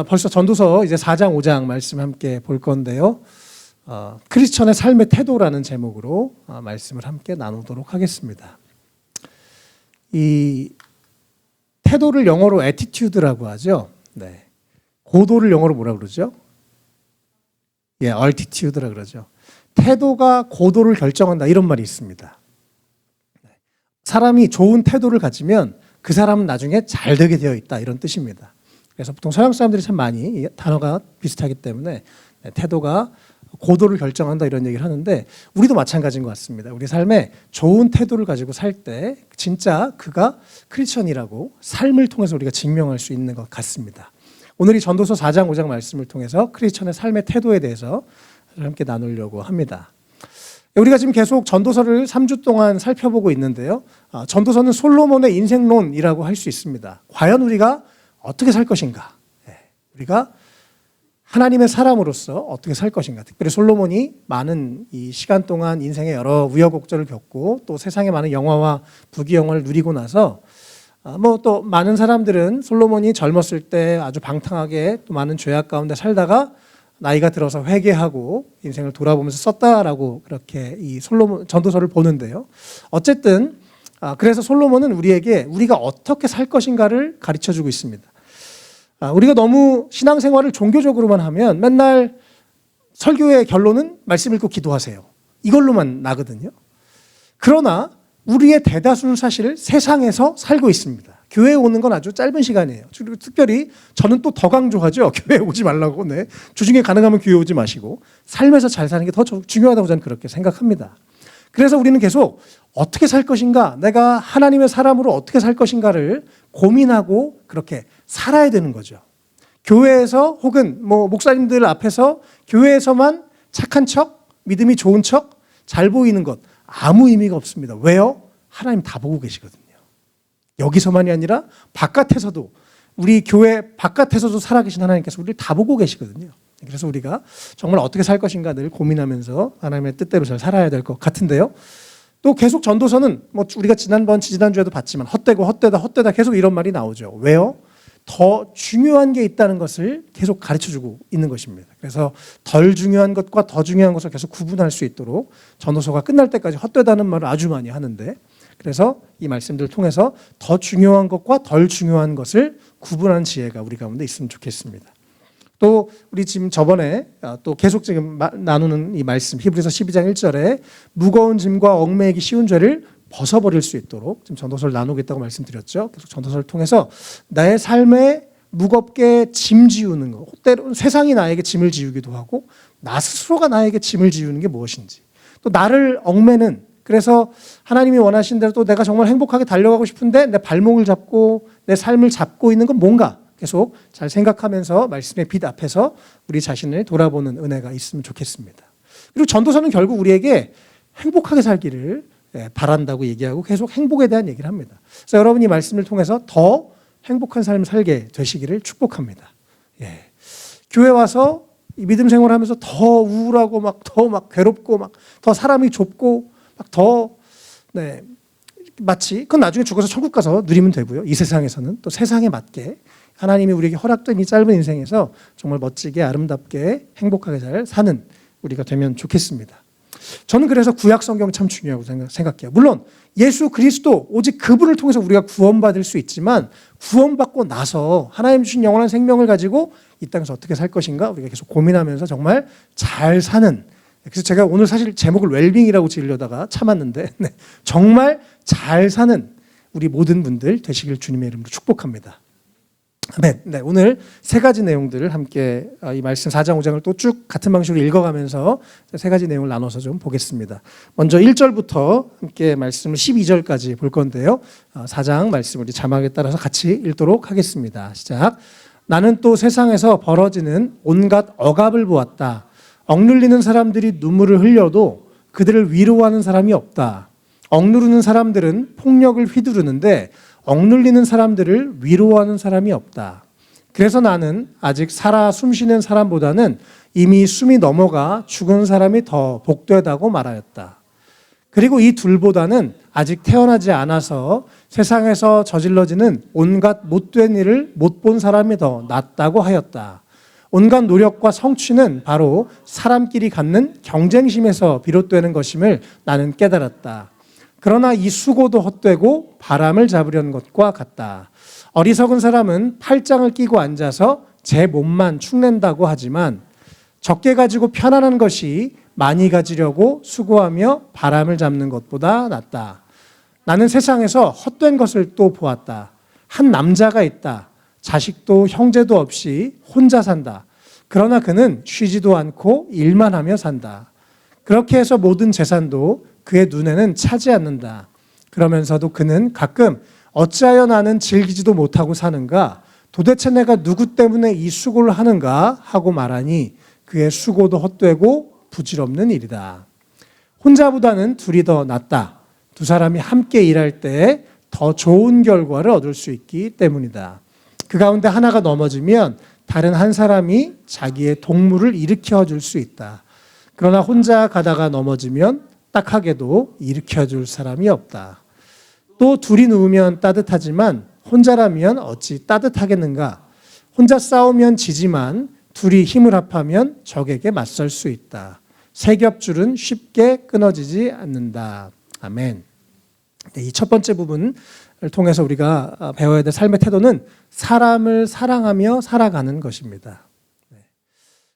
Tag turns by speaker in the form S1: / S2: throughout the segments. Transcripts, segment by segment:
S1: 벌써 전도서 이제 4장, 5장 말씀 함께 볼 건데요. 크리스천의 삶의 태도라는 제목으로 말씀을 함께 나누도록 하겠습니다. 이 태도를 영어로 attitude라고 하죠. 네. 고도를 영어로 뭐라 그러죠? altitude라 그러죠. 태도가 고도를 결정한다 이런 말이 있습니다. 사람이 좋은 태도를 가지면 그 사람은 나중에 잘 되게 되어 있다 이런 뜻입니다. 그래서 보통 서양 사람들이 참 많이 이 단어가 비슷하기 때문에 태도가 고도를 결정한다 이런 얘기를 하는데 우리도 마찬가지인 것 같습니다. 우리 삶에 좋은 태도를 가지고 살 때 진짜 그가 크리스천이라고 삶을 통해서 우리가 증명할 수 있는 것 같습니다. 오늘 이 전도서 4장 5장 말씀을 통해서 크리스천의 삶의 태도에 대해서 함께 나누려고 합니다. 우리가 지금 계속 전도서를 3주 동안 살펴보고 있는데요. 전도서는 솔로몬의 인생론이라고 할 수 있습니다. 과연 우리가 어떻게 살 것인가? 우리가 하나님의 사람으로서 어떻게 살 것인가? 특별히 솔로몬이 많은 이 시간 동안 인생의 여러 우여곡절을 겪고 또 세상의 많은 영화와 부귀영화를 누리고 나서 또 많은 사람들은 솔로몬이 젊었을 때 아주 방탕하게 또 많은 죄악 가운데 살다가 나이가 들어서 회개하고 인생을 돌아보면서 썼다라고 그렇게 이 솔로몬 전도서를 보는데요. 어쨌든 그래서 솔로몬은 우리에게 우리가 어떻게 살 것인가를 가르쳐주고 있습니다. 우리가 너무 신앙생활을 종교적으로만 하면 맨날 설교의 결론은 말씀 읽고 기도하세요. 이걸로만 나거든요. 그러나 우리의 대다수는 사실 세상에서 살고 있습니다. 교회에 오는 건 아주 짧은 시간이에요. 그리고 특별히 저는 또 더 강조하죠. 교회에 오지 말라고. 네. 주중에 가능하면 교회 오지 마시고 삶에서 잘 사는 게 더 중요하다고 저는 그렇게 생각합니다. 그래서 우리는 계속 어떻게 살 것인가, 내가 하나님의 사람으로 어떻게 살 것인가를 고민하고 그렇게 살아야 되는 거죠. 교회에서 혹은 목사님들 앞에서 교회에서만 착한 척, 믿음이 좋은 척, 잘 보이는 것 아무 의미가 없습니다. 왜요? 하나님 다 보고 계시거든요. 여기서만이 아니라 바깥에서도 우리 교회 바깥에서도 살아계신 하나님께서 우리를 다 보고 계시거든요. 그래서 우리가 정말 어떻게 살 것인가 늘 고민하면서 하나님의 뜻대로 잘 살아야 될 것 같은데요. 또 계속 전도서는 우리가 지난주에도 봤지만 헛되다 계속 이런 말이 나오죠. 왜요? 더 중요한 게 있다는 것을 계속 가르쳐주고 있는 것입니다. 그래서 덜 중요한 것과 더 중요한 것을 계속 구분할 수 있도록 전도서가 끝날 때까지 헛되다는 말을 아주 많이 하는데 그래서 이 말씀들을 통해서 더 중요한 것과 덜 중요한 것을 구분하는 지혜가 우리 가운데 있으면 좋겠습니다. 또 우리 지금 저번에 또 계속 지금 나누는 이 말씀 히브리서 12장 1절에 무거운 짐과 얽매이기 쉬운 죄를 벗어버릴 수 있도록 지금 전도서를 나누겠다고 말씀드렸죠. 계속 전도서를 통해서 나의 삶에 무겁게 짐 지우는 것, 때로는 세상이 나에게 짐을 지우기도 하고 나 스스로가 나에게 짐을 지우는 게 무엇인지 또 나를 얽매는 그래서 하나님이 원하신 대로 또 내가 정말 행복하게 달려가고 싶은데 내 발목을 잡고 내 삶을 잡고 있는 건 뭔가 계속 잘 생각하면서 말씀의 빛 앞에서 우리 자신을 돌아보는 은혜가 있으면 좋겠습니다. 그리고 전도서는 결국 우리에게 행복하게 살기를 바란다고 얘기하고 계속 행복에 대한 얘기를 합니다. 그래서 여러분이 말씀을 통해서 더 행복한 삶을 살게 되시기를 축복합니다. 교회 와서 이 믿음 생활하면서 더 우울하고 더 괴롭고 더 사람이 좁고 더 마치 그건 나중에 죽어서 천국 가서 누리면 되고요. 이 세상에서는 또 세상에 맞게 하나님이 우리에게 허락된 이 짧은 인생에서 정말 멋지게 아름답게 행복하게 잘 사는 우리가 되면 좋겠습니다. 저는 그래서 구약 성경 참 중요하고 생각해요. 물론 예수 그리스도 오직 그분을 통해서 우리가 구원받을 수 있지만 구원받고 나서 하나님 주신 영원한 생명을 가지고 이 땅에서 어떻게 살 것인가 우리가 계속 고민하면서 정말 잘 사는 그래서 제가 오늘 사실 제목을 웰빙이라고 지으려다가 참았는데 정말 잘 사는 우리 모든 분들 되시길 주님의 이름으로 축복합니다. 네, 오늘 세 가지 내용들을 함께 이 말씀 4장 5장을 또 쭉 같은 방식으로 읽어가면서 세 가지 내용을 나눠서 좀 보겠습니다. 먼저 1절부터 함께 말씀을 12절까지 볼 건데요. 4장 말씀 우리 자막에 따라서 같이 읽도록 하겠습니다. 시작. 나는 또 세상에서 벌어지는 온갖 억압을 보았다. 억눌리는 사람들이 눈물을 흘려도 그들을 위로하는 사람이 없다. 억누르는 사람들은 폭력을 휘두르는데 억눌리는 사람들을 위로하는 사람이 없다. 그래서 나는 아직 살아 숨쉬는 사람보다는 이미 숨이 넘어가 죽은 사람이 더 복되다고 말하였다. 그리고 이 둘보다는 아직 태어나지 않아서 세상에서 저질러지는 온갖 못된 일을 못 본 사람이 더 낫다고 하였다. 온갖 노력과 성취는 바로 사람끼리 갖는 경쟁심에서 비롯되는 것임을 나는 깨달았다. 그러나 이 수고도 헛되고 바람을 잡으려는 것과 같다. 어리석은 사람은 팔짱을 끼고 앉아서 제 몸만 축낸다고 하지만 적게 가지고 편안한 것이 많이 가지려고 수고하며 바람을 잡는 것보다 낫다. 나는 세상에서 헛된 것을 또 보았다. 한 남자가 있다. 자식도 형제도 없이 혼자 산다. 그러나 그는 쉬지도 않고 일만 하며 산다. 그렇게 해서 모든 재산도 그의 눈에는 차지 않는다. 그러면서도 그는 가끔 어찌하여 나는 즐기지도 못하고 사는가? 도대체 내가 누구 때문에 이 수고를 하는가? 하고 말하니 그의 수고도 헛되고 부질없는 일이다. 혼자보다는 둘이 더 낫다. 두 사람이 함께 일할 때 더 좋은 결과를 얻을 수 있기 때문이다. 그 가운데 하나가 넘어지면 다른 한 사람이 자기의 동물을 일으켜 줄 수 있다. 그러나 혼자 가다가 넘어지면 딱하게도 일으켜 줄 사람이 없다. 또 둘이 누우면 따뜻하지만 혼자라면 어찌 따뜻하겠는가? 혼자 싸우면 지지만 둘이 힘을 합하면 적에게 맞설 수 있다. 세 겹줄은 쉽게 끊어지지 않는다. 아멘. 이 첫 번째 부분을 통해서 우리가 배워야 될 삶의 태도는 사람을 사랑하며 살아가는 것입니다.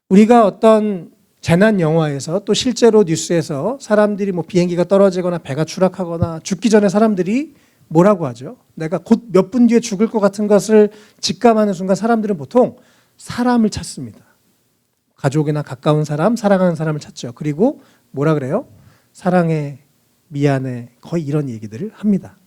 S1: 우리가 어떤 재난 영화에서 또 실제로 뉴스에서 사람들이 비행기가 떨어지거나 배가 추락하거나 죽기 전에 사람들이 뭐라고 하죠? 내가 곧 몇 분 뒤에 죽을 것 같은 것을 직감하는 순간 사람들은 보통 사람을 찾습니다. 가족이나 가까운 사람, 사랑하는 사람을 찾죠. 그리고 뭐라 그래요? 사랑해, 미안해, 거의 이런 얘기들을 합니다.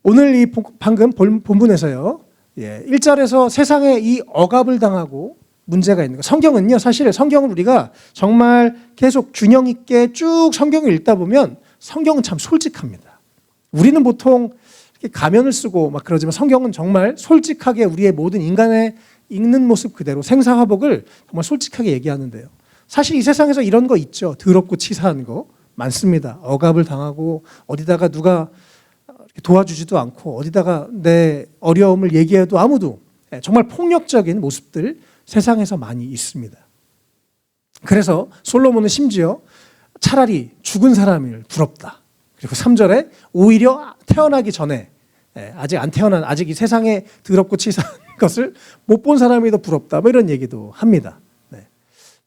S1: 오늘 이 방금 본문에서요, 1절에서 세상에 이 억압을 당하고 문제가 있는 거. 성경은요, 사실 성경을 우리가 정말 계속 균형 있게 쭉 성경을 읽다 보면 성경은 참 솔직합니다. 우리는 보통 이렇게 가면을 쓰고 막 그러지만 성경은 정말 솔직하게 우리의 모든 인간의 읽는 모습 그대로 생사화복을 정말 솔직하게 얘기하는데요. 사실 이 세상에서 이런 거 있죠. 더럽고 치사한 거 많습니다. 억압을 당하고 어디다가 누가 도와주지도 않고 어디다가 내 어려움을 얘기해도 아무도, 정말 폭력적인 모습들 세상에서 많이 있습니다. 그래서 솔로몬은 심지어 차라리 죽은 사람을 부럽다. 그리고 3절에 오히려 태어나기 전에, 아직 안 태어난, 아직 이 세상에 더럽고 치사한 것을 못 본 사람이 더 부럽다. 이런 얘기도 합니다.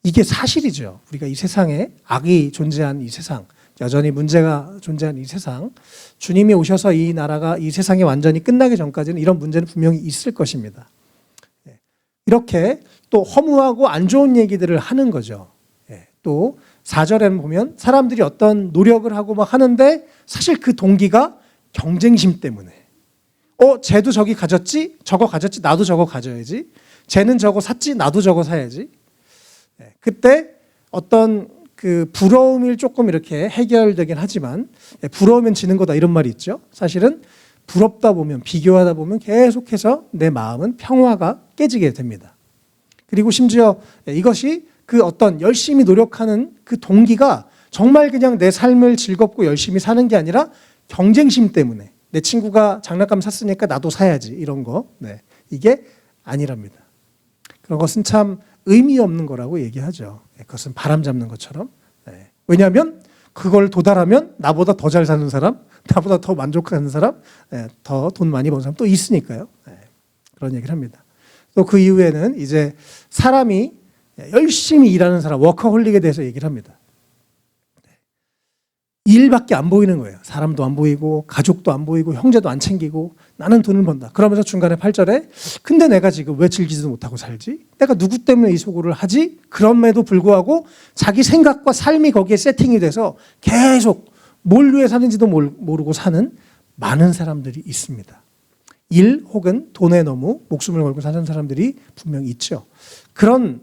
S1: 이게 사실이죠. 우리가 이 세상에 악이 존재한 이 세상, 여전히 문제가 존재한 이 세상, 주님이 오셔서 이 나라가 이 세상이 완전히 끝나기 전까지는 이런 문제는 분명히 있을 것입니다. 이렇게 또 허무하고 안 좋은 얘기들을 하는 거죠. 또 4절에는 보면 사람들이 어떤 노력을 하고 막 하는데 사실 그 동기가 경쟁심 때문에, 쟤도 저기 가졌지, 저거 가졌지, 나도 저거 가져야지, 쟤는 저거 샀지, 나도 저거 사야지. 그때 어떤 그 부러움이 조금 이렇게 해결되긴 하지만, 부러우면 지는 거다 이런 말이 있죠. 사실은 부럽다 보면, 비교하다 보면 계속해서 내 마음은 평화가 깨지게 됩니다. 그리고 심지어 이것이 그 어떤 열심히 노력하는 그 동기가 정말 그냥 내 삶을 즐겁고 열심히 사는 게 아니라 경쟁심 때문에, 내 친구가 장난감 샀으니까 나도 사야지 이런 거, 이게 아니랍니다. 그런 것은 참 의미 없는 거라고 얘기하죠. 그것은 바람 잡는 것처럼. 왜냐하면 그걸 도달하면 나보다 더 잘 사는 사람, 나보다 더 만족하는 사람, 더 돈 많이 버는 사람 또 있으니까요. 그런 얘기를 합니다. 또 그 이후에는 이제 사람이 열심히 일하는 사람, 워커홀릭에 대해서 얘기를 합니다. 일밖에 안 보이는 거예요. 사람도 안 보이고 가족도 안 보이고 형제도 안 챙기고 나는 돈을 번다. 그러면서 중간에 8절에 근데 내가 지금 왜 즐기지도 못하고 살지? 내가 누구 때문에 이 수고를 하지? 그럼에도 불구하고 자기 생각과 삶이 거기에 세팅이 돼서 계속 뭘 위해 사는지도 모르고 사는 많은 사람들이 있습니다. 일 혹은 돈에 너무 목숨을 걸고 사는 사람들이 분명히 있죠. 그런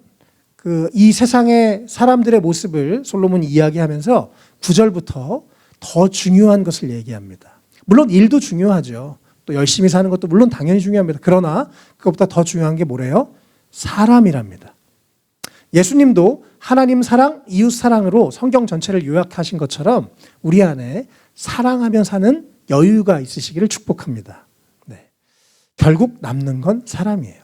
S1: 이 세상의 사람들의 모습을 솔로몬이 이야기하면서 9절부터 더 중요한 것을 얘기합니다. 물론 일도 중요하죠. 또 열심히 사는 것도 물론 당연히 중요합니다. 그러나 그것보다 더 중요한 게 뭐래요? 사람이랍니다. 예수님도 하나님 사랑, 이웃 사랑으로 성경 전체를 요약하신 것처럼 우리 안에 사랑하며 사는 여유가 있으시기를 축복합니다. 네. 결국 남는 건 사람이에요.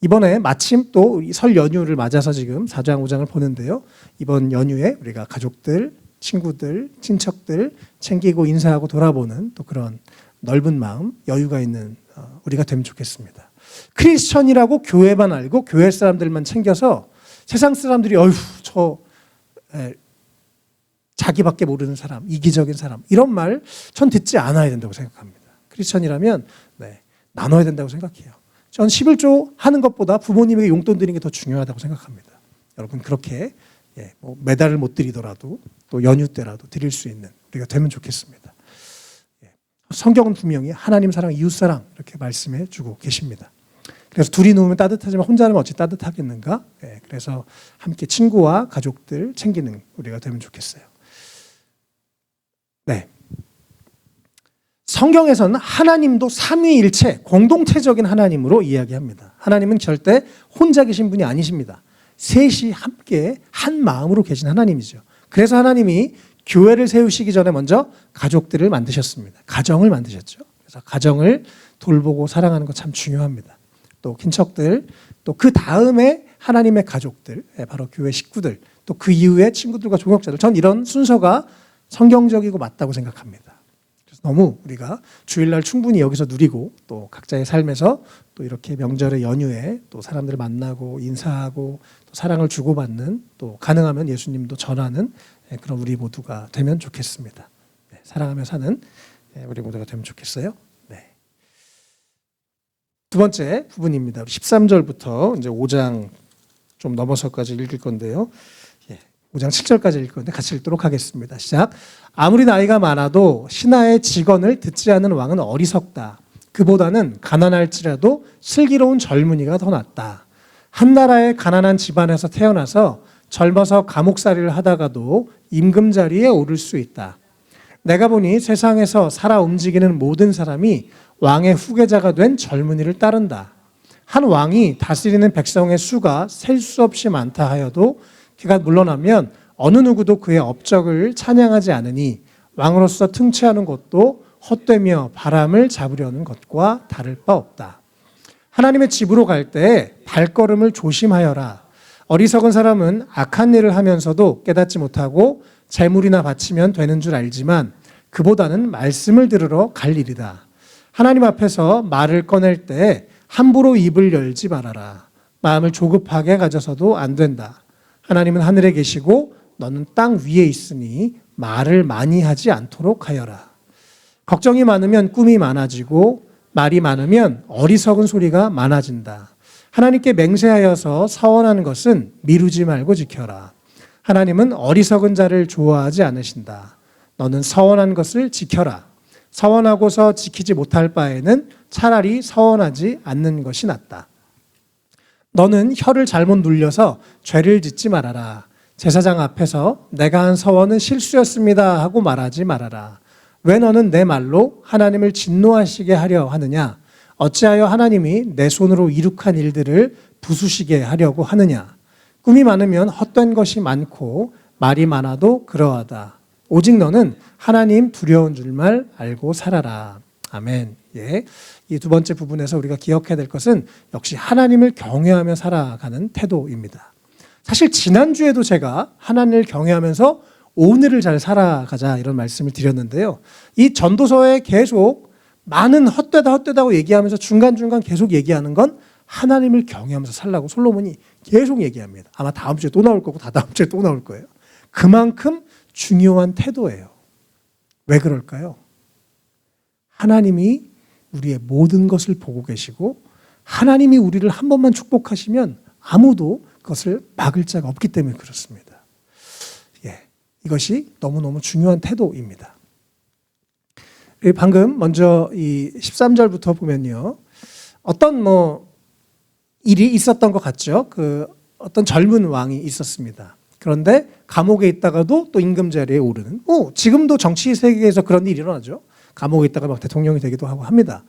S1: 이번에 마침 또 설 연휴를 맞아서 지금 4장, 5장을 보는데요. 이번 연휴에 우리가 가족들, 친구들, 친척들 챙기고 인사하고 돌아보는 또 그런 넓은 마음, 여유가 있는 우리가 되면 좋겠습니다. 크리스천이라고 교회만 알고 교회 사람들만 챙겨서 세상 사람들이 자기밖에 모르는 사람, 이기적인 사람 이런 말 전 듣지 않아야 된다고 생각합니다. 크리스천이라면 나눠야 된다고 생각해요. 전 11조 하는 것보다 부모님에게 용돈 드리는 게 더 중요하다고 생각합니다. 여러분 그렇게 매달을 못 드리더라도 또 연휴 때라도 드릴 수 있는 우리가 되면 좋겠습니다. 성경은 분명히 하나님 사랑, 이웃 사랑 이렇게 말씀해 주고 계십니다. 그래서 둘이 누우면 따뜻하지만 혼자는 어찌 따뜻하겠는가? 그래서 함께 친구와 가족들 챙기는 우리가 되면 좋겠어요. 네. 성경에서는 하나님도 삼위일체, 공동체적인 하나님으로 이야기합니다. 하나님은 절대 혼자 계신 분이 아니십니다. 셋이 함께 한 마음으로 계신 하나님이죠. 그래서 하나님이 교회를 세우시기 전에 먼저 가족들을 만드셨습니다. 가정을 만드셨죠. 그래서 가정을 돌보고 사랑하는 거 참 중요합니다. 또 친척들, 또 그 다음에 하나님의 가족들, 바로 교회 식구들, 또 그 이후에 친구들과 동역자들. 전 이런 순서가 성경적이고 맞다고 생각합니다. 그래서 너무 우리가 주일날 충분히 여기서 누리고 또 각자의 삶에서 또 이렇게 명절의 연휴에 또 사람들을 만나고 인사하고 또 사랑을 주고받는 또 가능하면 예수님도 전하는 그런 우리 모두가 되면 좋겠습니다. 사랑하며 사는 우리 모두가 되면 좋겠어요. 네. 두 번째 부분입니다. 13절부터 이제 5장 좀 넘어서까지 읽을 건데요. 5장 7절까지 읽을 건데 같이 읽도록 하겠습니다. 시작. 아무리 나이가 많아도 신하의 직언을 듣지 않는 왕은 어리석다. 그보다는 가난할지라도 슬기로운 젊은이가 더 낫다. 한 나라의 가난한 집안에서 태어나서 젊어서 감옥살이를 하다가도 임금 자리에 오를 수 있다. 내가 보니 세상에서 살아 움직이는 모든 사람이 왕의 후계자가 된 젊은이를 따른다. 한 왕이 다스리는 백성의 수가 셀 수 없이 많다 하여도 그가 물러나면 어느 누구도 그의 업적을 찬양하지 않으니 왕으로서 통치하는 것도 헛되며 바람을 잡으려는 것과 다를 바 없다. 하나님의 집으로 갈 때 발걸음을 조심하여라. 어리석은 사람은 악한 일을 하면서도 깨닫지 못하고 재물이나 바치면 되는 줄 알지만 그보다는 말씀을 들으러 갈 일이다. 하나님 앞에서 말을 꺼낼 때 함부로 입을 열지 말아라. 마음을 조급하게 가져서도 안 된다. 하나님은 하늘에 계시고 너는 땅 위에 있으니 말을 많이 하지 않도록 하여라. 걱정이 많으면 꿈이 많아지고 말이 많으면 어리석은 소리가 많아진다. 하나님께 맹세하여서 서원하는 것은 미루지 말고 지켜라. 하나님은 어리석은 자를 좋아하지 않으신다. 너는 서원한 것을 지켜라. 서원하고서 지키지 못할 바에는 차라리 서원하지 않는 것이 낫다. 너는 혀를 잘못 눌려서 죄를 짓지 말아라. 제사장 앞에서 내가 한 서원은 실수였습니다 하고 말하지 말아라. 왜 너는 내 말로 하나님을 진노하시게 하려 하느냐? 어찌하여 하나님이 내 손으로 이룩한 일들을 부수시게 하려고 하느냐? 꿈이 많으면 헛된 것이 많고 말이 많아도 그러하다. 오직 너는 하나님 두려운 줄만 알고 살아라. 아멘. 예. 이 두 번째 부분에서 우리가 기억해야 될 것은 역시 하나님을 경외하며 살아가는 태도입니다. 사실 지난주에도 제가 하나님을 경외하면서 오늘을 잘 살아가자 이런 말씀을 드렸는데요. 이 전도서에 계속 많은 헛되다고 얘기하면서 중간중간 계속 얘기하는 건 하나님을 경외하면서 살라고 솔로몬이 계속 얘기합니다. 아마 다음 주에 또 나올 거고 다다음 주에 또 나올 거예요. 그만큼 중요한 태도예요. 왜 그럴까요? 하나님이 우리의 모든 것을 보고 계시고 하나님이 우리를 한 번만 축복하시면 아무도 그것을 막을 자가 없기 때문에 그렇습니다. 이것이 너무너무 중요한 태도입니다. 방금 먼저 이 13절부터 보면요. 어떤 일이 있었던 것 같죠. 어떤 젊은 왕이 있었습니다. 그런데 감옥에 있다가도 또 임금 자리에 오르는. 지금도 정치 세계에서 그런 일이 일어나죠. 감옥에 있다가 막 대통령이 되기도 하고 합니다.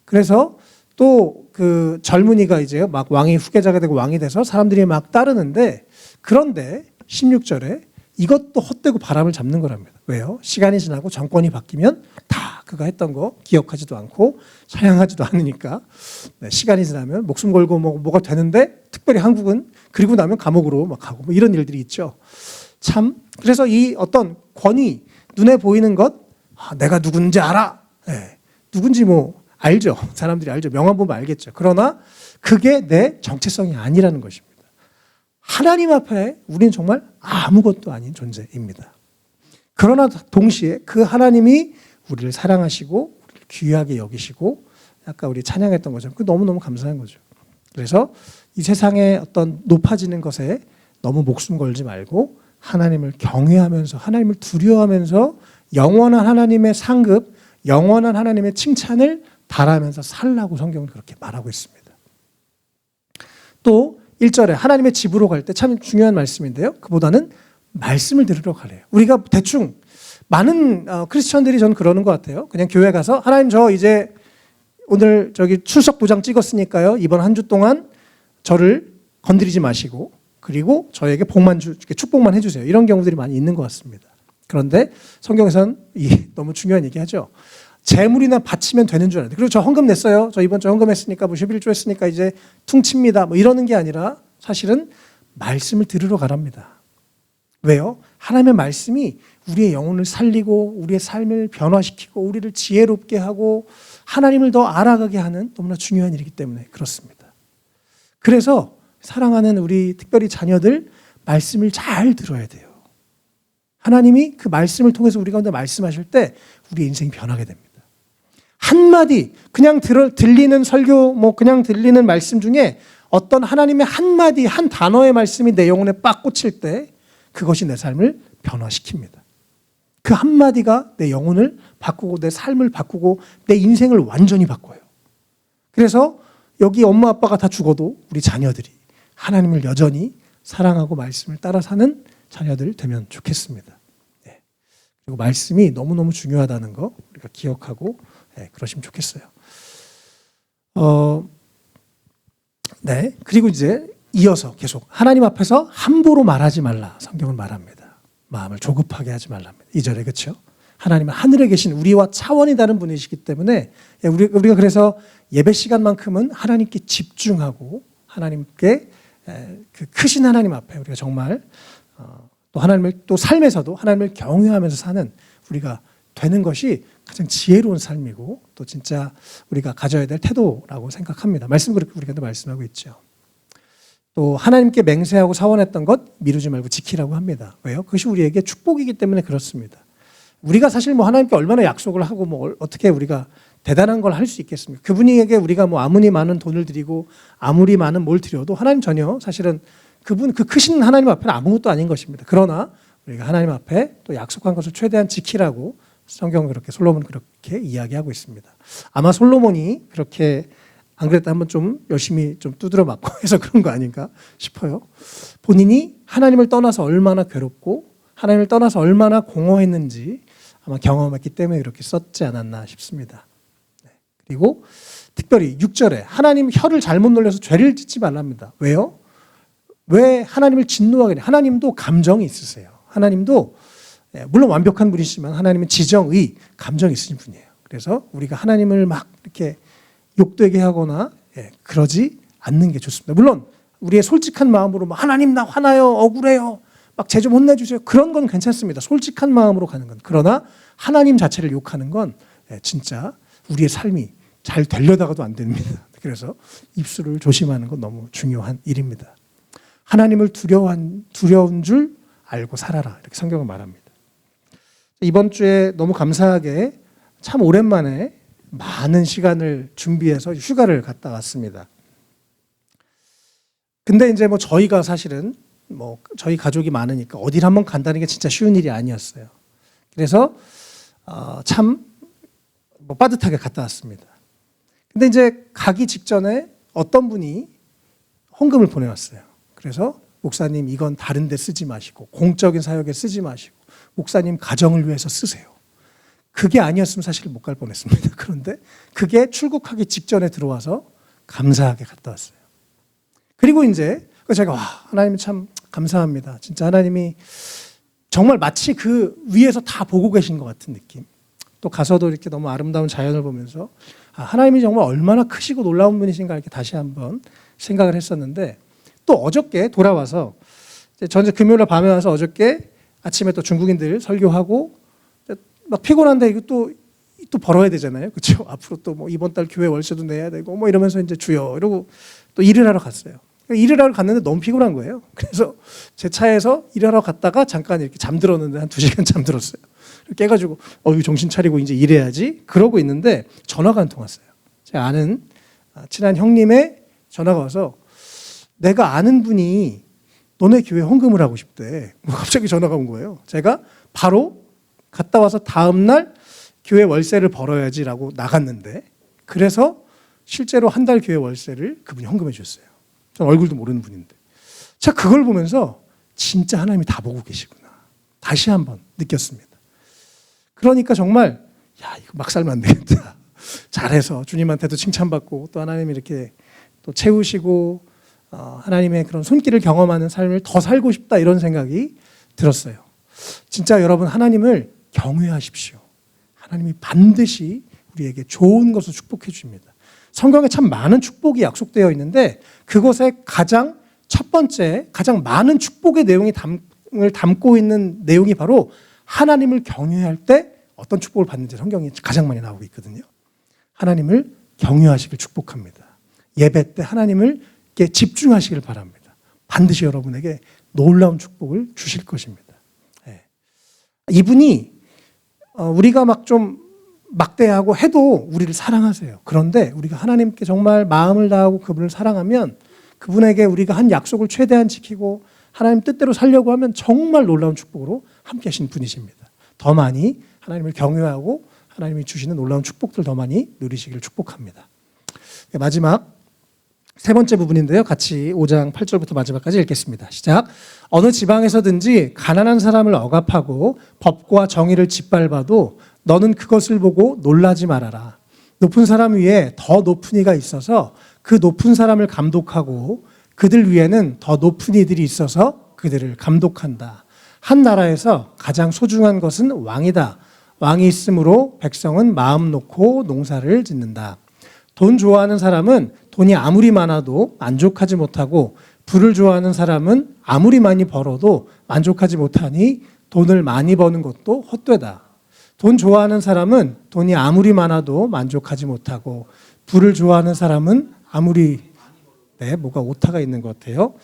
S1: 그래서 또 그 젊은이가 이제 막 왕이 후계자가 되고 왕이 돼서 사람들이 막 따르는데, 그런데 16절에 이것도 헛되고 바람을 잡는 거랍니다. 왜요? 시간이 지나고 정권이 바뀌면 다 그가 했던 거 기억하지도 않고 사양하지도 않으니까, 네, 시간이 지나면 목숨 걸고 뭐가 되는데, 특별히 한국은 그리고 나면 감옥으로 막 가고 뭐 이런 일들이 있죠. 참, 그래서 이 어떤 권위, 눈에 보이는 것, 내가 누군지 알아. 네, 누군지 뭐 알죠. 사람들이 알죠. 명함 보면 알겠죠. 그러나 그게 내 정체성이 아니라는 것입니다. 하나님 앞에 우리는 정말 아무것도 아닌 존재입니다. 그러나 동시에 그 하나님이 우리를 사랑하시고 우리를 귀하게 여기시고, 아까 우리 찬양했던 것처럼 그 너무너무 감사한 거죠. 그래서 이 세상의 어떤 높아지는 것에 너무 목숨 걸지 말고 하나님을 경외하면서, 하나님을 두려워하면서 영원한 하나님의 상급, 영원한 하나님의 칭찬을 바라면서 살라고 성경은 그렇게 말하고 있습니다. 또 1절에 하나님의 집으로 갈 때 참 중요한 말씀인데요. 그보다는 말씀을 들으러 가래요. 우리가 대충 많은 크리스천들이 저는 그러는 것 같아요. 그냥 교회 가서 하나님 저 이제 오늘 저기 출석 부장 찍었으니까요. 이번 한 주 동안 저를 건드리지 마시고, 그리고 저에게 축복만 해주세요. 이런 경우들이 많이 있는 것 같습니다. 그런데 성경에서는 너무 중요한 얘기하죠. 재물이나 바치면 되는 줄 알았는데, 그리고 저 헌금 냈어요. 저 이번 주 헌금했으니까 11조 했으니까 이제 퉁칩니다. 뭐 이러는 게 아니라 사실은 말씀을 들으러 가랍니다. 왜요? 하나님의 말씀이 우리의 영혼을 살리고 우리의 삶을 변화시키고 우리를 지혜롭게 하고 하나님을 더 알아가게 하는 너무나 중요한 일이기 때문에 그렇습니다. 그래서 사랑하는 우리 특별히 자녀들, 말씀을 잘 들어야 돼요. 하나님이 그 말씀을 통해서 우리 가운데 말씀하실 때 우리 인생이 변하게 됩니다. 한마디, 그냥 들리는 설교, 그냥 들리는 말씀 중에 어떤 하나님의 한마디, 한 단어의 말씀이 내 영혼에 빡 꽂힐 때 그것이 내 삶을 변화시킵니다. 그 한마디가 내 영혼을 바꾸고 내 삶을 바꾸고 내 인생을 완전히 바꿔요. 그래서 여기 엄마 아빠가 다 죽어도 우리 자녀들이 하나님을 여전히 사랑하고 말씀을 따라 사는 자녀들 되면 좋겠습니다. 네. 그리고 말씀이 너무너무 중요하다는 거 우리가 기억하고, 네, 그러시면 좋겠어요. 네. 그리고 이제 이어서 계속 하나님 앞에서 함부로 말하지 말라 성경은 말합니다. 마음을 조급하게 하지 말랍니다. 2절에 그렇죠? 하나님은 하늘에 계신 우리와 차원이 다른 분이시기 때문에 우리가 그래서 예배 시간만큼은 하나님께 집중하고 하나님께 그 크신 하나님 앞에 우리가 정말 또 하나님을 또 삶에서도 하나님을 경외하면서 사는 우리가 되는 것이 가장 지혜로운 삶이고 또 진짜 우리가 가져야 될 태도라고 생각합니다. 말씀 그렇게 우리가 말씀하고 있죠. 또 하나님께 맹세하고 사원했던 것 미루지 말고 지키라고 합니다. 왜요? 그것이 우리에게 축복이기 때문에 그렇습니다. 우리가 사실 하나님께 얼마나 약속을 하고 어떻게 우리가 대단한 걸 할 수 있겠습니까? 그분에게 우리가 아무리 많은 돈을 드리고 아무리 많은 뭘 드려도 하나님 전혀 사실은 그 크신 하나님 앞에는 아무것도 아닌 것입니다. 그러나 우리가 하나님 앞에 또 약속한 것을 최대한 지키라고 성경은 그렇게, 솔로몬은 그렇게 이야기하고 있습니다. 아마 솔로몬이 그렇게 안 그랬다 한번 좀 열심히 좀 두드려 맞고 해서 그런 거 아닌가 싶어요. 본인이 하나님을 떠나서 얼마나 괴롭고 하나님을 떠나서 얼마나 공허했는지 아마 경험했기 때문에 이렇게 썼지 않았나 싶습니다. 네. 그리고 특별히 6절에 하나님 혀를 잘못 놀려서 죄를 짓지 말랍니다. 왜요? 왜 하나님을 진노하게 돼? 하나님도 감정이 있으세요. 하나님도 물론 완벽한 분이시지만 하나님은 지정의 감정이 있으신 분이에요. 그래서 우리가 하나님을 막 이렇게 욕되게 하거나 그러지 않는 게 좋습니다. 물론 우리의 솔직한 마음으로 하나님 나 화나요, 억울해요, 막 쟤 좀 혼내주세요, 그런 건 괜찮습니다. 솔직한 마음으로 가는 건. 그러나 하나님 자체를 욕하는 건 진짜 우리의 삶이 잘 되려다가도 안 됩니다. 그래서 입술을 조심하는 건 너무 중요한 일입니다. 하나님을 두려운 줄 알고 살아라, 이렇게 성경은 말합니다. 이번 주에 너무 감사하게 참 오랜만에 많은 시간을 준비해서 휴가를 갔다 왔습니다. 근데 이제 저희가 사실은 저희 가족이 많으니까 어디를 한번 간다는 게 진짜 쉬운 일이 아니었어요. 그래서 참 빠듯하게 갔다 왔습니다. 근데 이제 가기 직전에 어떤 분이 헌금을 보내왔어요. 그래서 목사님 이건 다른 데 쓰지 마시고 공적인 사역에 쓰지 마시고 목사님 가정을 위해서 쓰세요. 그게 아니었으면 사실 못 갈 뻔했습니다. 그런데 그게 출국하기 직전에 들어와서 감사하게 갔다 왔어요. 그리고 이제 제가 하나님 참 감사합니다. 진짜 하나님이 정말 마치 그 위에서 다 보고 계신 것 같은 느낌. 또 가서도 이렇게 너무 아름다운 자연을 보면서 하나님이 정말 얼마나 크시고 놀라운 분이신가 이렇게 다시 한번 생각을 했었는데, 또 어저께 돌아와서 전 금요일 밤에 와서 어저께 아침에 또 중국인들 설교하고 막 피곤한데 이거 또 벌어야 되잖아요. 그렇죠? 앞으로 또 뭐 이번 달 교회 월세도 내야 되고 뭐 이러면서 이제 주여 이러고 또 일을 하러 갔어요. 일을 하러 갔는데 너무 피곤한 거예요. 그래서 제 차에서 일하러 갔다가 잠깐 이렇게 잠들었는데 한 2시간 잠들었어요. 깨가지고 정신 차리고 이제 일해야지 그러고 있는데 전화가 한 통 왔어요. 제가 아는 친한 형님의 전화가 와서 내가 아는 분이 너네 교회 헌금을 하고 싶대. 갑자기 전화가 온 거예요. 제가 바로 갔다 와서 다음날 교회 월세를 벌어야지라고 나갔는데, 그래서 실제로 한 달 교회 월세를 그분이 헌금해 주셨어요. 전 얼굴도 모르는 분인데. 제가 그걸 보면서 진짜 하나님이 다 보고 계시구나 다시 한번 느꼈습니다. 그러니까 정말 이거 막 살면 안 되겠다. 잘해서 주님한테도 칭찬받고 또 하나님이 이렇게 또 채우시고 하나님의 그런 손길을 경험하는 삶을 더 살고 싶다, 이런 생각이 들었어요. 진짜 여러분, 하나님을 경외하십시오. 하나님이 반드시 우리에게 좋은 것을 축복해 줍니다. 성경에 참 많은 축복이 약속되어 있는데 그것의 가장 첫 번째, 가장 많은 축복의 내용을 담고 있는 내용이 바로 하나님을 경외할 때 어떤 축복을 받는지 성경이 가장 많이 나오고 있거든요. 하나님을 경외하시길 축복합니다. 예배 때 하나님을 집중하시길 바랍니다. 반드시 여러분에게 놀라운 축복을 주실 것입니다. 이분이 우리가 막 좀 막대하고 해도 우리를 사랑하세요. 그런데 우리가 하나님께 정말 마음을 다하고 그분을 사랑하면, 그분에게 우리가 한 약속을 최대한 지키고 하나님 뜻대로 살려고 하면 정말 놀라운 축복으로 함께 하신 분이십니다. 더 많이 하나님을 경외하고 하나님이 주시는 놀라운 축복들 더 많이 누리시기를 축복합니다. 마지막 세 번째 부분인데요. 같이 5장 8절부터 마지막까지 읽겠습니다. 시작. 어느 지방에서든지 가난한 사람을 억압하고 법과 정의를 짓밟아도 너는 그것을 보고 놀라지 말아라. 높은 사람 위에 더 높은 이가 있어서 그 높은 사람을 감독하고 그들 위에는 더 높은 이들이 있어서 그들을 감독한다. 한 나라에서 가장 소중한 것은 왕이다. 왕이 있으므로 백성은 마음 놓고 농사를 짓는다. 돈 좋아하는 사람은 돈이 아무리 많아도 만족하지 못하고, 부를 좋아하는 사람은 아무리 많이 벌어도 만족하지 못하니 돈을 많이 버는 것도 헛되다. 돈 좋아하는 사람은 돈이 아무리 많아도 만족하지 못하고, 부를 좋아하는 사람은 뭐가 오타가 있는 것 같아요.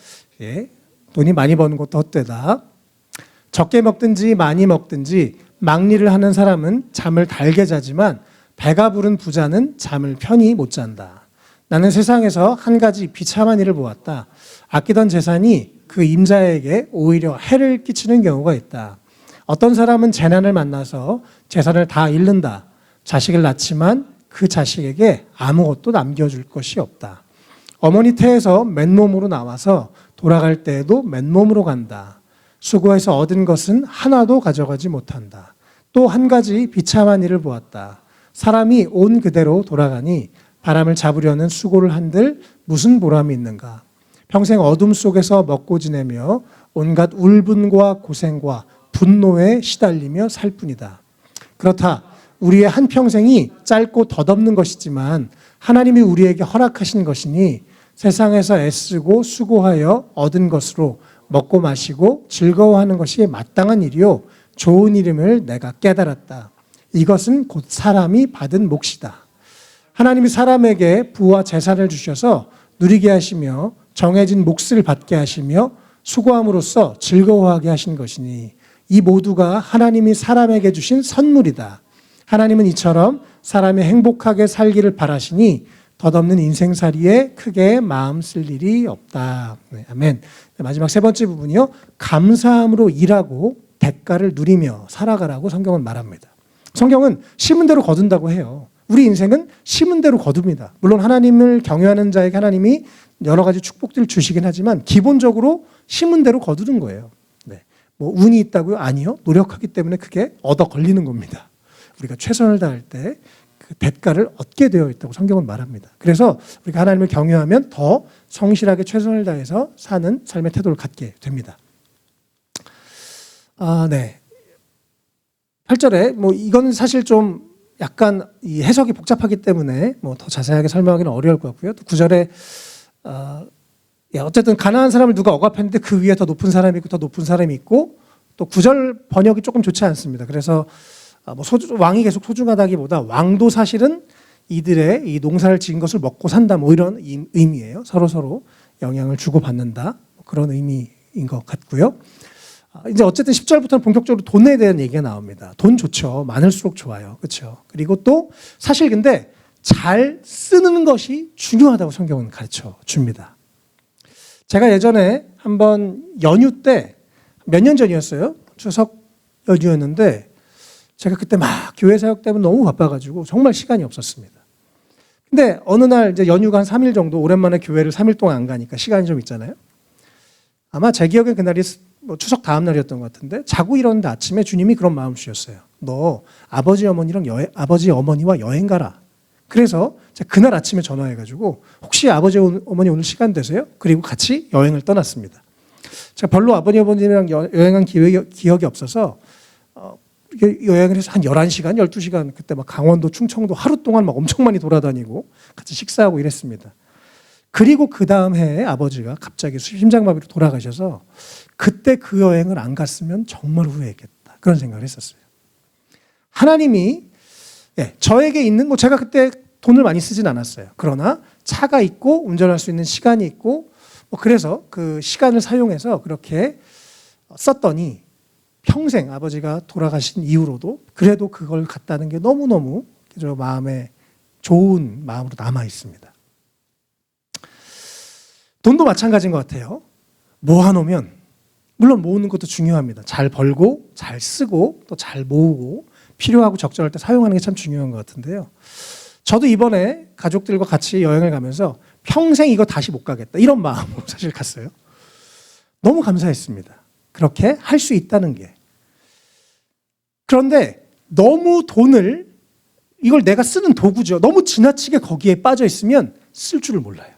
S1: 돈이 많이 버는 것도 헛되다. 적게 먹든지 많이 먹든지 막리를 하는 사람은 잠을 달게 자지만 배가 부른 부자는 잠을 편히 못 잔다. 나는 세상에서 한 가지 비참한 일을 보았다. 아끼던 재산이 그 임자에게 오히려 해를 끼치는 경우가 있다. 어떤 사람은 재난을 만나서 재산을 다 잃는다. 자식을 낳지만 그 자식에게 아무것도 남겨줄 것이 없다. 어머니 태에서 맨몸으로 나와서 돌아갈 때에도 맨몸으로 간다. 수고해서 얻은 것은 하나도 가져가지 못한다. 또 한 가지 비참한 일을 보았다. 사람이 온 그대로 돌아가니 바람을 잡으려는 수고를 한들 무슨 보람이 있는가. 평생 어둠 속에서 먹고 지내며 온갖 울분과 고생과 분노에 시달리며 살 뿐이다. 그렇다. 우리의 한평생이 짧고 덧없는 것이지만 하나님이 우리에게 허락하신 것이니 세상에서 애쓰고 수고하여 얻은 것으로 먹고 마시고 즐거워하는 것이 마땅한 일이요 좋은 일임을 내가 깨달았다. 이것은 곧 사람이 받은 몫이다. 하나님이 사람에게 부와 재산을 주셔서 누리게 하시며 정해진 몫을 받게 하시며 수고함으로써 즐거워하게 하신 것이니 이 모두가 하나님이 사람에게 주신 선물이다. 하나님은 이처럼 사람이 행복하게 살기를 바라시니 덧없는 인생살이에 크게 마음 쓸 일이 없다. 네, 아멘. 마지막 세 번째 부분이요. 감사함으로 일하고 대가를 누리며 살아가라고 성경은 말합니다. 성경은 심은 대로 거둔다고 해요. 우리 인생은 심은 대로 거둡니다. 물론 하나님을 경외하는 자에게 하나님이 여러 가지 축복들을 주시긴 하지만 기본적으로 심은 대로 거두는 거예요. 네. 뭐 운이 있다고요? 아니요. 노력하기 때문에 그게 얻어 걸리는 겁니다. 우리가 최선을 다할 때 그 대가를 얻게 되어 있다고 성경은 말합니다. 그래서 우리가 하나님을 경외하면 더 성실하게 최선을 다해서 사는 삶의 태도를 갖게 됩니다. 네. 8절에 뭐 이건 사실 좀 약간 이 해석이 복잡하기 때문에 뭐 더 자세하게 설명하기는 어려울 것 같고요. 또 9절에 어쨌든 가난한 사람을 누가 억압했는데 그 위에 더 높은 사람이 있고 더 높은 사람이 있고, 또 9절 번역이 조금 좋지 않습니다. 그래서 뭐 왕이 계속 소중하다기보다 왕도 사실은 이들의 이 농사를 지은 것을 먹고 산다, 뭐 이런 의미예요. 서로 영향을 주고받는다, 그런 의미인 것 같고요. 이제 어쨌든 10절부터는 본격적으로 돈에 대한 얘기가 나옵니다. 돈 좋죠. 많을수록 좋아요. 그렇죠. 그리고 또 사실 근데 잘 쓰는 것이 중요하다고 성경은 가르쳐 줍니다. 제가 예전에 한번 연휴 때, 몇 년 전이었어요. 추석 연휴였는데 제가 그때 막 교회 사역 때문에 너무 바빠가지고 정말 시간이 없었습니다. 근데 어느 날 이제 연휴가 한 3일 정도, 오랜만에 교회를 3일 동안 안 가니까 시간이 좀 있잖아요. 아마 제 기억에 그날이 뭐 추석 다음 날이었던 것 같은데, 자고 일어났는데 아침에 주님이 그런 마음을 주셨어요. 너 아버지 어머니와 여행 가라. 그래서 제가 그날 아침에 전화해가지고 혹시 아버지 어머니 오늘 시간 되세요? 그리고 같이 여행을 떠났습니다. 제가 별로 아버지 어머니랑 여행한 기억이 없어서 여행을 해서 한 11시간, 12시간 그때 막 강원도, 충청도 하루 동안 막 엄청 많이 돌아다니고 같이 식사하고 이랬습니다. 그리고 그 다음 해에 아버지가 갑자기 심장마비로 돌아가셔서 그때 그 여행을 안 갔으면 정말 후회했겠다, 그런 생각을 했었어요. 하나님이 저에게 있는, 뭐 제가 그때 돈을 많이 쓰진 않았어요. 그러나 차가 있고 운전할 수 있는 시간이 있고 뭐 그래서 그 시간을 사용해서 그렇게 썼더니 평생 아버지가 돌아가신 이후로도 그래도 그걸 갖다는 게 너무너무 저 마음에 좋은 마음으로 남아 있습니다. 돈도 마찬가지인 것 같아요. 모아놓으면, 물론 모으는 것도 중요합니다. 잘 벌고 잘 쓰고 또 잘 모으고 필요하고 적절할 때 사용하는 게 참 중요한 것 같은데요. 저도 이번에 가족들과 같이 여행을 가면서 평생 이거 다시 못 가겠다, 이런 마음으로 사실 갔어요. 너무 감사했습니다. 그렇게 할 수 있다는 게. 그런데 너무 돈을, 이걸 내가 쓰는 도구죠, 너무 지나치게 거기에 빠져 있으면 쓸 줄을 몰라요.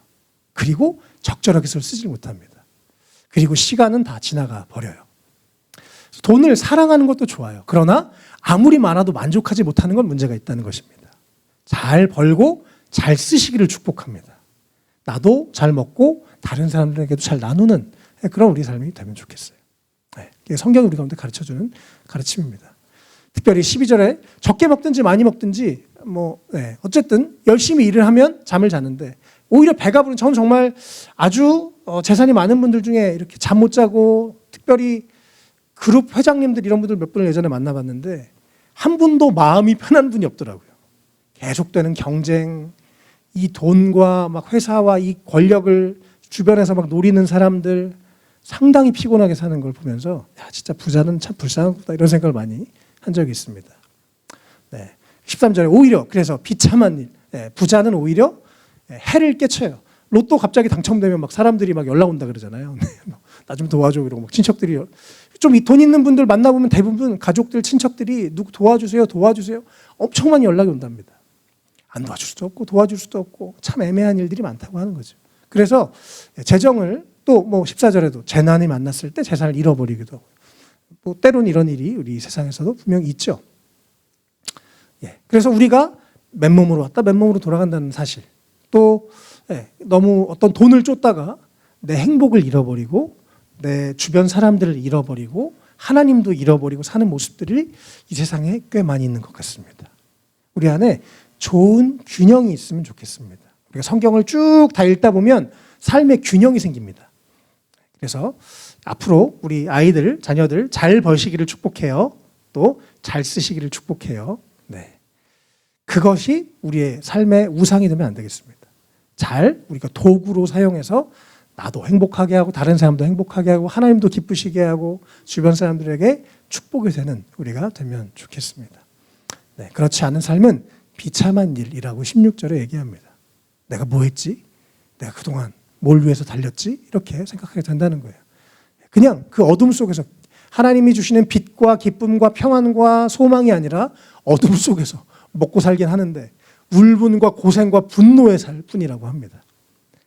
S1: 그리고 적절하게 쓰지 못합니다. 그리고 시간은 다 지나가 버려요. 돈을 사랑하는 것도 좋아요. 그러나 아무리 많아도 만족하지 못하는 건 문제가 있다는 것입니다. 잘 벌고 잘 쓰시기를 축복합니다. 나도 잘 먹고 다른 사람들에게도 잘 나누는 그런 우리 삶이 되면 좋겠어요. 이게 성경이 우리 가운데 가르쳐주는 가르침입니다. 특별히 12절에 적게 먹든지 많이 먹든지 어쨌든 열심히 일을 하면 잠을 자는데 오히려 배가 부른, 저는 정말 아주 재산이 많은 분들 중에 이렇게 잠 못 자고, 특별히 그룹 회장님들 이런 분들 몇 분을 예전에 만나봤는데 한 분도 마음이 편한 분이 없더라고요. 계속되는 경쟁, 이 돈과 막 회사와 이 권력을 주변에서 막 노리는 사람들, 상당히 피곤하게 사는 걸 보면서 진짜 부자는 참 불쌍하구나, 이런 생각을 많이 한 적이 있습니다. 13절에 오히려 그래서 비참한 일, 부자는 오히려 해를 끼쳐요. 로또 갑자기 당첨되면 막 사람들이 막 연락 온다 그러잖아요. 나 좀 도와줘 이러고, 막 친척들이 좀 돈 있는 분들 만나보면 대부분 가족들, 친척들이 누구 도와주세요 엄청 많이 연락이 온답니다. 안 도와줄 수도 없고 도와줄 수도 없고 참 애매한 일들이 많다고 하는 거죠. 그래서 재정을 또 뭐 14절에도 재난이 만났을 때 재산을 잃어버리기도 하고, 뭐 때론 이런 일이 우리 세상에서도 분명히 있죠. 그래서 우리가 맨몸으로 왔다 맨몸으로 돌아간다는 사실, 또 너무 어떤 돈을 쫓다가 내 행복을 잃어버리고 내 주변 사람들을 잃어버리고 하나님도 잃어버리고 사는 모습들이 이 세상에 꽤 많이 있는 것 같습니다. 우리 안에 좋은 균형이 있으면 좋겠습니다. 우리가 성경을 쭉 다 읽다 보면 삶의 균형이 생깁니다. 그래서 앞으로 우리 아이들, 자녀들 잘 버시기를 축복해요. 또 잘 쓰시기를 축복해요. 그것이 우리의 삶의 우상이 되면 안 되겠습니다. 잘 우리가 도구로 사용해서 나도 행복하게 하고 다른 사람도 행복하게 하고 하나님도 기쁘시게 하고 주변 사람들에게 축복이 되는 우리가 되면 좋겠습니다. 그렇지 않은 삶은 비참한 일이라고 16절에 얘기합니다. 내가 뭐 했지? 내가 그동안 뭘 위해서 달렸지? 이렇게 생각하게 된다는 거예요. 그냥 그 어둠 속에서 하나님이 주시는 빛과 기쁨과 평안과 소망이 아니라 어둠 속에서 먹고 살긴 하는데 울분과 고생과 분노에 살 뿐이라고 합니다.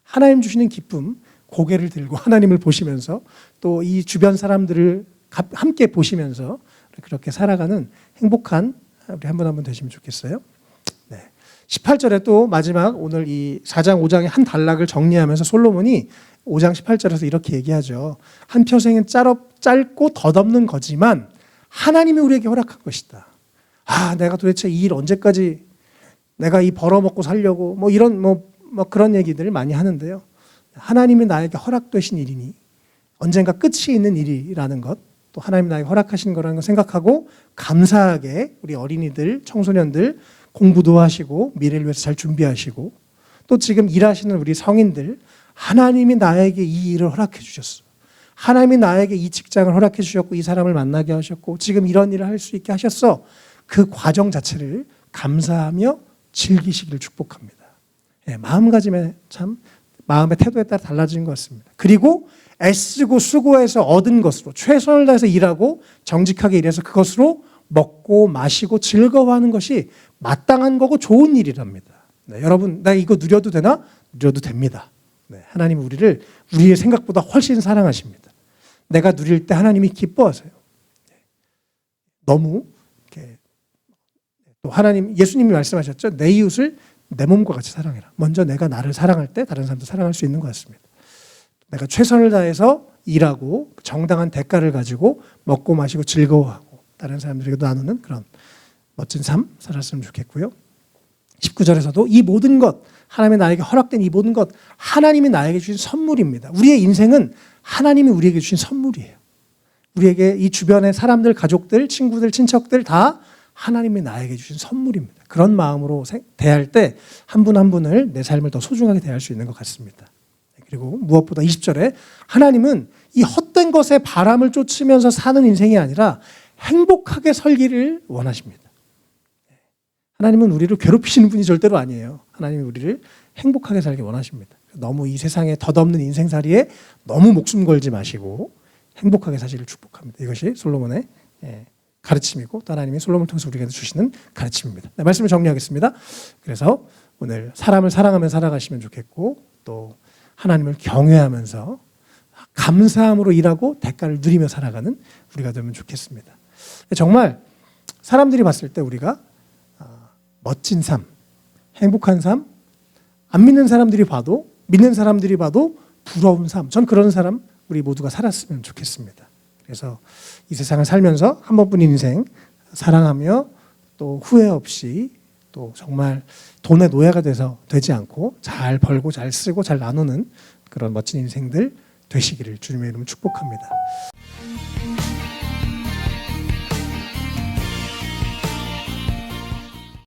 S1: 하나님 주시는 기쁨, 고개를 들고 하나님을 보시면서 또 이 주변 사람들을 함께 보시면서 그렇게 살아가는 행복한 우리 한 분 한 분 되시면 좋겠어요. 네. 18절에 또 마지막 오늘 이 4장 5장의 한 단락을 정리하면서 솔로몬이 5장 18절에서 이렇게 얘기하죠. 한평생은 짧고 덧없는 거지만 하나님이 우리에게 허락한 것이다. 내가 도대체 이 일 언제까지 내가 이 벌어먹고 살려고 뭐 이런 뭐 그런 얘기들을 많이 하는데요. 하나님이 나에게 허락되신 일이니 언젠가 끝이 있는 일이라는 것, 또 하나님이 나에게 허락하신 거라는 걸 생각하고 감사하게 우리 어린이들, 청소년들 공부도 하시고 미래를 위해서 잘 준비하시고 또 지금 일하시는 우리 성인들 하나님이 나에게 이 일을 허락해 주셨어. 하나님이 나에게 이 직장을 허락해 주셨고 이 사람을 만나게 하셨고 지금 이런 일을 할 수 있게 하셨어. 그 과정 자체를 감사하며 즐기시기를 축복합니다. 마음가짐에 참 마음의 태도에 따라 달라지는 것 같습니다. 그리고 애쓰고 수고해서 얻은 것으로 최선을 다해서 일하고 정직하게 일해서 그것으로 먹고 마시고 즐거워하는 것이 마땅한 거고 좋은 일이랍니다. 여러분, 나 이거 누려도 되나? 누려도 됩니다. 하나님은 우리의 생각보다 훨씬 사랑하십니다. 내가 누릴 때 하나님이 기뻐하세요. 너무 이렇게 또 예수님이 말씀하셨죠. 내 이웃을 내 몸과 같이 사랑해라. 먼저 내가 나를 사랑할 때 다른 사람도 사랑할 수 있는 것 같습니다. 내가 최선을 다해서 일하고 정당한 대가를 가지고 먹고 마시고 즐거워하고 다른 사람들에게도 나누는 그런 멋진 삶 살았으면 좋겠고요. 19절에서도 이 모든 것, 하나님이 나에게 허락된 이 모든 것, 하나님이 나에게 주신 선물입니다. 우리의 인생은 하나님이 우리에게 주신 선물이에요. 우리에게 이 주변의 사람들, 가족들, 친구들, 친척들 다 하나님이 나에게 주신 선물입니다. 그런 마음으로 대할 때 한 분 한 분을 내 삶을 더 소중하게 대할 수 있는 것 같습니다. 그리고 무엇보다 20절에 하나님은 이 헛된 것에 바람을 쫓으면서 사는 인생이 아니라 행복하게 살기를 원하십니다. 하나님은 우리를 괴롭히시는 분이 절대로 아니에요. 하나님이 우리를 행복하게 살기 원하십니다. 너무 이 세상에 덧없는 인생살이에 너무 목숨 걸지 마시고 행복하게 사시기를 축복합니다. 이것이 솔로몬의 가르침이고 또 하나님이 솔로몬을 통해서 우리에게 주시는 가르침입니다. 말씀을 정리하겠습니다. 그래서 오늘 사람을 사랑하며 살아가시면 좋겠고 또 하나님을 경외하면서 감사함으로 일하고 대가를 누리며 살아가는 우리가 되면 좋겠습니다. 정말 사람들이 봤을 때 우리가 멋진 삶, 행복한 삶, 안 믿는 사람들이 봐도 믿는 사람들이 봐도 부러운 삶, 전 그런 사람 우리 모두가 살았으면 좋겠습니다. 그래서 이 세상을 살면서 한 번뿐인 인생 사랑하며 또 후회 없이 또 정말 돈의 노예가 되지 않고 잘 벌고 잘 쓰고 잘 나누는 그런 멋진 인생들 되시기를 주님의 이름으로 축복합니다.